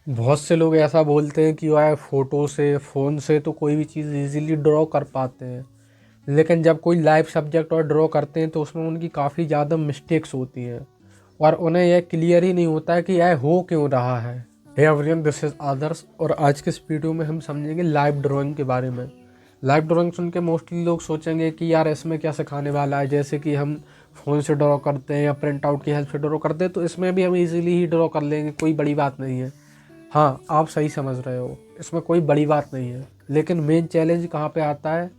बहुत से लोग ऐसा बोलते हैं कि वह फ़ोटो से फ़ोन से तो कोई भी चीज़ इजीली ड्रॉ कर पाते हैं, लेकिन जब कोई लाइव सब्जेक्ट और ड्रॉ करते हैं तो उसमें उनकी काफ़ी ज़्यादा मिस्टेक्स होती हैं और उन्हें यह क्लियर ही नहीं होता है कि यह हो क्यों रहा है। हे एवरीवन, दिस इज़ आदर्श और आज के इस वीडियो में हम समझेंगे लाइव ड्राइंग के बारे में। लाइव ड्राइंग सुन के मोस्टली लोग सोचेंगे कि यार इसमें क्या सिखाने वाला है, जैसे कि हम फ़ोन से ड्रॉ करते हैं या प्रिंट आउट की हेल्प से ड्रॉ करते हैं तो इसमें भी हम इजीली ही ड्रॉ कर लेंगे, कोई बड़ी बात नहीं है। हाँ, आप सही समझ रहे हो, इसमें कोई बड़ी बात नहीं है। लेकिन मेन चैलेंज कहाँ पे आता है,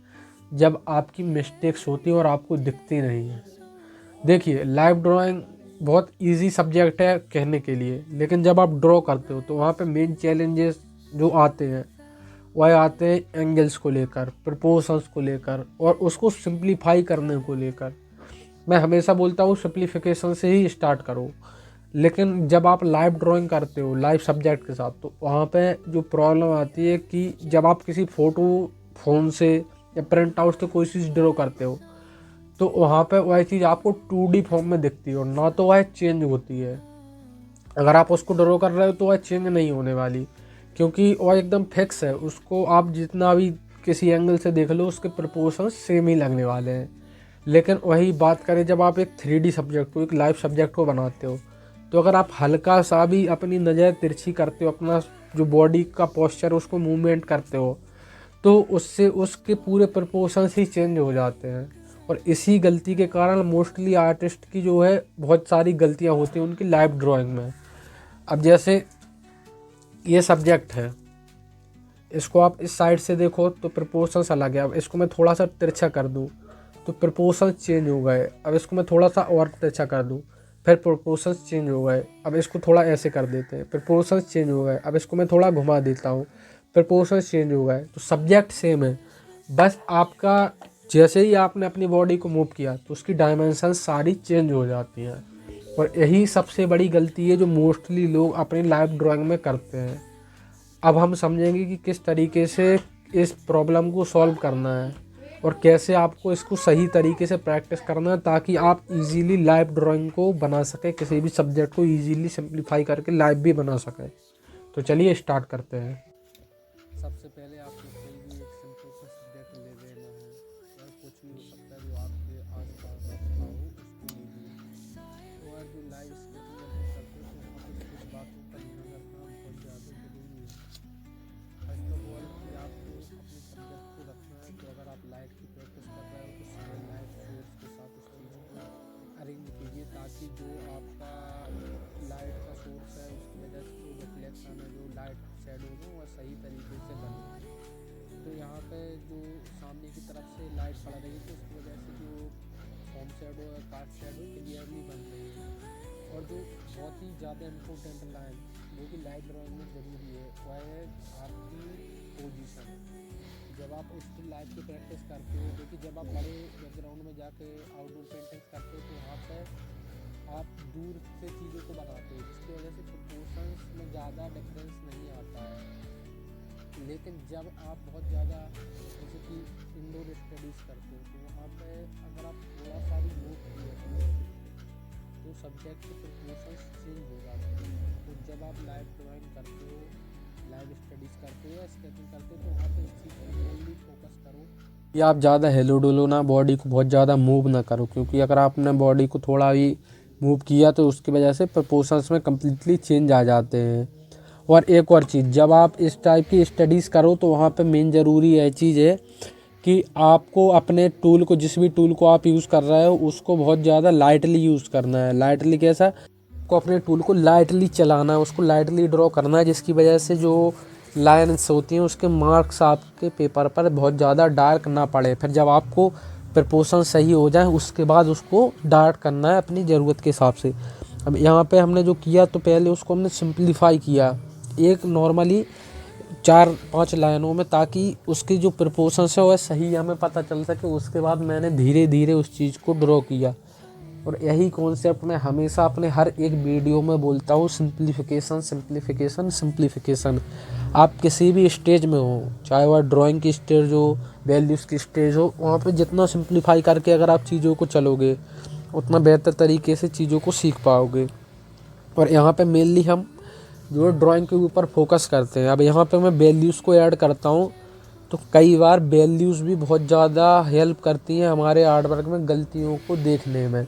जब आपकी मिस्टेक्स होती हैं और आपको दिखती नहीं है। देखिए, लाइव ड्राइंग बहुत इजी सब्जेक्ट है कहने के लिए, लेकिन जब आप ड्रॉ करते हो तो वहाँ पे मेन चैलेंजेस जो आते हैं वह आते हैं एंगल्स को लेकर, प्रपोर्शंस को लेकर और उसको सिंप्लीफाई करने को लेकर। मैं हमेशा बोलता हूँ सिंप्लीफिकेशन से ही स्टार्ट करो, लेकिन जब आप लाइव ड्राइंग करते हो लाइव सब्जेक्ट के साथ तो वहाँ पे जो प्रॉब्लम आती है कि जब आप किसी फ़ोटो फ़ोन से या प्रिंट आउट से कोई चीज़ ड्रॉ करते हो तो वहाँ पे वह चीज़ आपको 2D फॉर्म में दिखती है और ना तो वह चेंज होती है। अगर आप उसको ड्रॉ कर रहे हो तो वह चेंज नहीं होने वाली, क्योंकि वह एकदम फिक्स है। उसको आप जितना भी किसी एंगल से देख लो उसके प्रपोर्शन सेम ही लगने वाले हैं। लेकिन वही बात करें जब आप एक 3D सब्जेक्ट को, एक लाइव सब्जेक्ट को बनाते हो, तो अगर आप हल्का सा भी अपनी नज़र तिरछी करते हो, अपना जो बॉडी का पोस्चर उसको मूवमेंट करते हो, तो उससे उसके पूरे प्रपोर्शंस ही चेंज हो जाते हैं। और इसी गलती के कारण मोस्टली आर्टिस्ट की जो है बहुत सारी गलतियां होती हैं उनकी लाइव ड्राइंग में। अब जैसे ये सब्जेक्ट है, इसको आप इस साइड से देखो तो प्रपोर्शंस अलग है। अब इसको मैं थोड़ा सा तिरछा कर दूँ तो प्रपोर्शंस चेंज हो गए। अब इसको मैं थोड़ा सा और तिरछा कर दूँ, फिर प्रोपोर्शंस चेंज हो गए। अब इसको थोड़ा ऐसे कर देते हैं, प्रोपोर्शंस चेंज हो गए। अब इसको मैं थोड़ा घुमा देता हूँ, प्रोपोर्शंस चेंज हो गए। तो सब्जेक्ट सेम है, बस आपका जैसे ही आपने अपनी बॉडी को मूव किया तो उसकी डायमेंशन सारी चेंज हो जाती हैं। और यही सबसे बड़ी गलती है जो मोस्टली लोग अपनी लाइव ड्राइंग में करते हैं। अब हम समझेंगे कि किस तरीके से इस प्रॉब्लम को सॉल्व करना है और कैसे आपको इसको सही तरीके से प्रैक्टिस करना है, ताकि आप इजीली लाइव ड्राइंग को बना सकें, किसी भी सब्जेक्ट को इजीली सिंप्लीफाई करके लाइव भी बना सकें। तो चलिए स्टार्ट करते हैं। सबसे पहले आपको कोई भी एक सिंपल सा सब्जेक्ट ले लेना है, या कुछ भी हो सकता है जो आपके आसपास रखा हो उसको लीजिए। और जो लाइव स्केचिंग जब हम करते हैं तो वहाँ पे कुछ बातों का ध्यान रखना बहुत ज़्यादा ज़रूरी है। फर्स्ट ऑफ ऑल कि आपको अपने सब्जेक्ट को रखना है, तो अगर आप लाइट की प्रैक्टिस कर रहे हो तो सिंगल लाइट सोर्स के साथ उस चीज़ को अरेंज कीजिए, ताकि जो आपका लाइट का सोर्स है उसकी वजह से जो रिफ्लेक्शन है, जो लाइट शेडो है वह सही तरीके से बने। तो यहाँ पे जो सामने की तरफ से लाइट पड़ रही है तो उसकी वजह से जो फॉर्म शेडो है, कास्ट शेडो क्लियरली बन रही है। और जो बहुत ही ज़्यादा इम्पोर्टेंट लाइन जो कि लाइव ड्राइंग में ज़रूरी है वह है आपकी पोजीशन। जब आप स्टिल लाइफ की प्रैक्टिस करते हो, देखिए जब आप बड़े बैकग्राउंड में जाके आउटडोर पेंटिंग्स करते हो तो वहाँ पे आप दूर से चीज़ों को बनाते हो, जिसकी वजह से प्रोपोर्शंस में ज़्यादा डिफरेंस नहीं आता है। लेकिन जब आप बहुत ज़्यादा जैसे कि इंडोर स्टडीज़ करते हो तो वहाँ पे अगर आप थोड़ा सा भी मूव किए तो सब्जेक्ट के प्रोपोर्शंस चेंज हो जाते हैं। तो जब आप लाइव ड्राइंग करते हो, लाइव स्टडीज़ करते हो या स्केचिंग करते हो तो वहाँ पे इस चीज़ पर मेनली फोकस करो कि आप ज़्यादा हिलो डुलो ना, बॉडी को बहुत ज़्यादा मूव ना करो, क्योंकि अगर आपने बॉडी को थोड़ा भी मूव किया तो उसकी वजह से प्रपोर्शंस में कम्प्लीटली चेंज आ जाते हैं। और एक और चीज़, जब आप इस टाइप की स्टडीज़ करो तो वहाँ पे मेन ज़रूरी यह चीज़ है कि आपको अपने टूल को, जिस भी टूल को आप यूज़ कर रहे हो उसको बहुत ज़्यादा लाइटली यूज़ करना है। लाइटली कैसा, को अपने टूल को लाइटली चलाना है, उसको लाइटली ड्रॉ करना है, जिसकी वजह से जो लाइन्स होती हैं उसके मार्क्स आपके पेपर पर बहुत ज़्यादा डार्क ना पड़े। फिर जब आपको प्रपोर्शन सही हो जाए उसके बाद उसको डार्क करना है अपनी ज़रूरत के हिसाब से। अब यहाँ पे हमने जो किया तो पहले उसको हमने सिंप्लीफाई किया एक नॉर्मली 4-5 लाइनों में, ताकि उसकी जो प्रपोर्शंस है वह सही हमें पता चल सके। उसके बाद मैंने धीरे धीरे उस चीज़ को ड्रॉ किया। और यही कॉन्सेप्ट मैं हमेशा अपने हर एक वीडियो में बोलता हूँ, सिंप्लीफिकेशन सिंप्लीफिकेशन सिंप्लीफिकेशन। आप किसी भी स्टेज में हो, चाहे वह ड्राइंग की स्टेज हो, वैल्यूज़ की स्टेज हो, वहाँ पे जितना सिंप्लीफाई करके अगर आप चीज़ों को चलोगे उतना बेहतर तरीके से चीज़ों को सीख पाओगे। और यहाँ पे मेनली हम जो ड्राइंग के ऊपर फोकस करते हैं। अब यहाँ पे मैं वैल्यूज़ को ऐड करता हूँ, तो कई बार वैल्यूज़ भी बहुत ज़्यादा हेल्प करती हैं हमारे आर्ट वर्क में गलतियों को देखने में।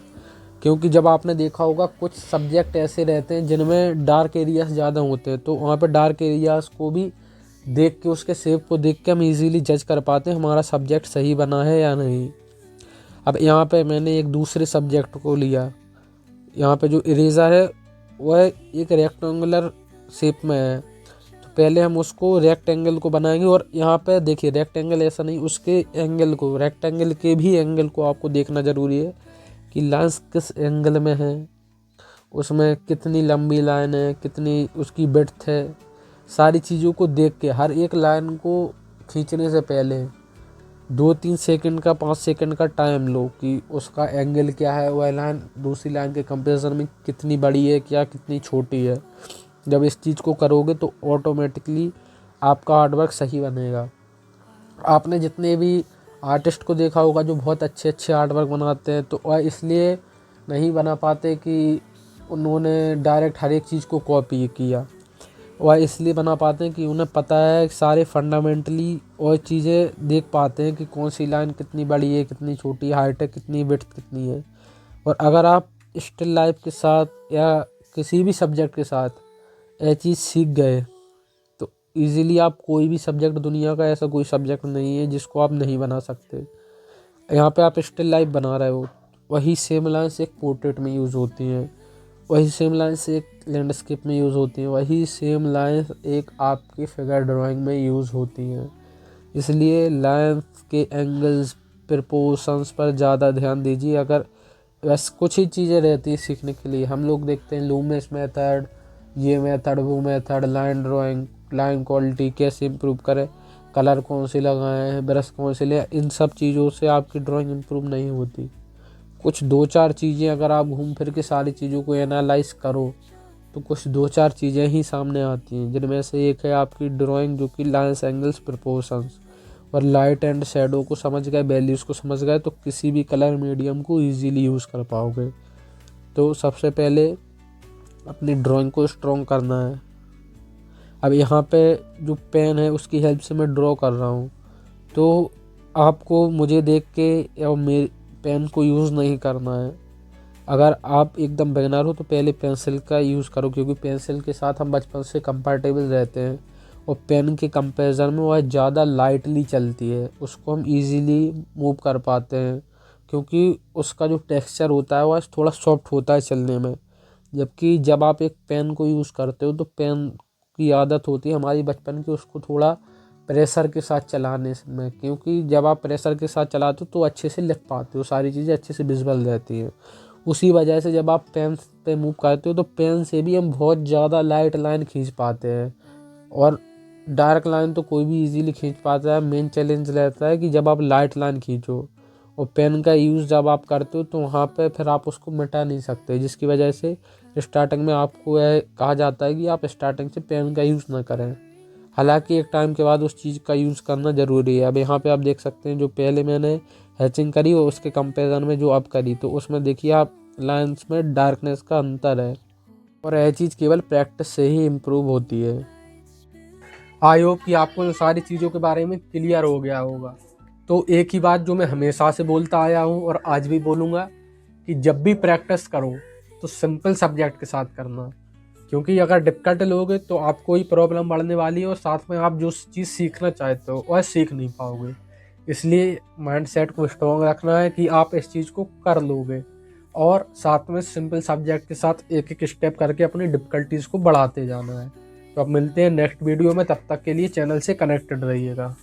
क्योंकि जब आपने देखा होगा कुछ सब्जेक्ट ऐसे रहते हैं जिनमें डार्क एरियाज ज़्यादा होते हैं, तो वहाँ पर डार्क एरियाज को भी देख के, उसके शेप को देख के हम इजीली जज कर पाते हैं हमारा सब्जेक्ट सही बना है या नहीं। अब यहाँ पे मैंने एक दूसरे सब्जेक्ट को लिया। यहाँ पे जो इरेज़र है वह एक रेक्टेंगुलर शेप में है, तो पहले हम उसको रेक्टेंगल को बनाएंगे। और यहाँ पे देखिए रेक्टेंगल ऐसा नहीं, उसके एंगल को, रेक्टेंगल के भी एंगल को आपको देखना ज़रूरी है कि लाइन्स किस एंगल में है, उसमें कितनी लंबी लाइन है, कितनी उसकी विड्थ है। सारी चीज़ों को देख के हर एक लाइन को खींचने से पहले 2-3 सेकंड का, 5 सेकंड का टाइम लो कि उसका एंगल क्या है, वह लाइन दूसरी लाइन के कंपैरिजन में कितनी बड़ी है, क्या कितनी छोटी है। जब इस चीज़ को करोगे तो ऑटोमेटिकली आपका आर्ट वर्क सही बनेगा। आपने जितने भी आर्टिस्ट को देखा होगा जो बहुत अच्छे अच्छे आर्ट वर्क बनाते हैं, तो वह इसलिए नहीं बना पाते कि उन्होंने डायरेक्ट हर एक चीज़ को कॉपी किया। वह इसलिए बना पाते हैं कि उन्हें पता है सारे फंडामेंटली और चीज़ें देख पाते हैं कि कौन सी लाइन कितनी बड़ी है, कितनी छोटी हाइट है, कितनी विड्थ कितनी है। और अगर आप स्टिल लाइफ के साथ या किसी भी सब्जेक्ट के साथ यह चीज़ सीख गए तो इजीली आप कोई भी सब्जेक्ट, दुनिया का ऐसा कोई सब्जेक्ट नहीं है जिसको आप नहीं बना सकते। यहाँ पे आप स्टिल लाइफ बना रहे हो, वही सेम लाइन्स एक पोर्ट्रेट में यूज़ होती हैं, वही सेम लाइन्स एक लैंडस्केप में यूज़ होती हैं, वही सेम लाइन्स एक आपकी फिगर ड्राइंग में यूज़ होती हैं। इसलिए लाइन्स के एंगल्स, प्रपोर्शंस पर ज़्यादा ध्यान दीजिए। अगर बस कुछ ही चीज़ें रहती है सीखने के लिए, हम लोग देखते हैं लूमिनस मेथड, ये मेथड, वो method, line drawing, line quality कैसे इम्प्रूव करें, कलर कौन से लगाएं, ब्रश कौन से ले, इन सब चीज़ों से आपकी ड्राइंग इम्प्रूव नहीं होती। कुछ 2-4 चीज़ें अगर आप घूम फिर के सारी चीज़ों को एनालाइज करो तो कुछ 2-4 चीज़ें ही सामने आती हैं, जिनमें से एक है आपकी ड्राइंग, जो कि लाइन्स, एंगल्स, प्रपोर्शंस और लाइट एंड शैडो को समझ गए, वैल्यूज़ को समझ गए, तो किसी भी कलर मीडियम को इजीली यूज़ कर पाओगे। तो सबसे पहले अपनी ड्राइंग को स्ट्रॉन्ग करना है। अब यहाँ पे जो पेन है उसकी हेल्प से मैं ड्रॉ कर रहा हूँ, तो आपको मुझे देख के या मेरे पेन को यूज़ नहीं करना है। अगर आप एकदम बिगिनर हो तो पहले पेंसिल का यूज़ करो, क्योंकि पेंसिल के साथ हम बचपन से कंफर्टेबल रहते हैं और पेन के कंपैरिजन में वह ज़्यादा लाइटली चलती है, उसको हम इजीली मूव कर पाते हैं, क्योंकि उसका जो टेक्सचर होता है वह थोड़ा सॉफ्ट होता है चलने में। जबकि जब आप एक पेन को यूज़ करते हो तो पेन की आदत होती है हमारी बचपन की, उसको थोड़ा प्रेशर के साथ चलाने में, क्योंकि जब आप प्रेशर के साथ चलाते हो तो अच्छे से लिख पाते हो, सारी चीज़ें अच्छे से विजुअल रहती हैं। उसी वजह से जब आप पेन पे मूव करते हो तो पेन से भी हम बहुत ज़्यादा लाइट लाइन खींच पाते हैं, और डार्क लाइन तो कोई भी इजीली खींच पाता है। मेन चैलेंज रहता है कि जब आप लाइट लाइन खींचो, और पेन का यूज़ जब आप करते हो तो वहाँ पे फिर आप उसको मिटा नहीं सकते, जिसकी वजह से स्टार्टिंग में आपको यह कहा जाता है कि आप स्टार्टिंग से पेन का यूज़ ना करें। हालांकि एक टाइम के बाद उस चीज़ का यूज़ करना ज़रूरी है। अब यहाँ पे आप देख सकते हैं जो पहले मैंने हैचिंग करी और उसके कंपैरिजन में जो अब करी, तो उसमें देखिए आप लाइन्स में डार्कनेस का अंतर है, और यह चीज़ केवल प्रैक्टिस से ही इम्प्रूव होती है। आई होप कि आपको इन सारी चीज़ों के बारे में क्लियर हो गया होगा। तो एक ही बात जो मैं हमेशा से बोलता आया हूँ और आज भी बोलूँगा कि जब भी प्रैक्टिस करो तो सिंपल सब्जेक्ट के साथ करना, क्योंकि अगर डिफ़िकल्ट लोगे तो आपको ही प्रॉब्लम बढ़ने वाली है और साथ में आप जो चीज़ सीखना चाहते हो वह सीख नहीं पाओगे। इसलिए माइंडसेट को स्ट्रॉन्ग रखना है कि आप इस चीज़ को कर लोगे, और साथ में सिंपल सब्जेक्ट के साथ एक एक स्टेप करके अपनी डिफ़िकल्टीज़ को बढ़ाते जाना है। तो अब मिलते हैं नेक्स्ट वीडियो में, तब तक के लिए चैनल से कनेक्टेड रहिएगा।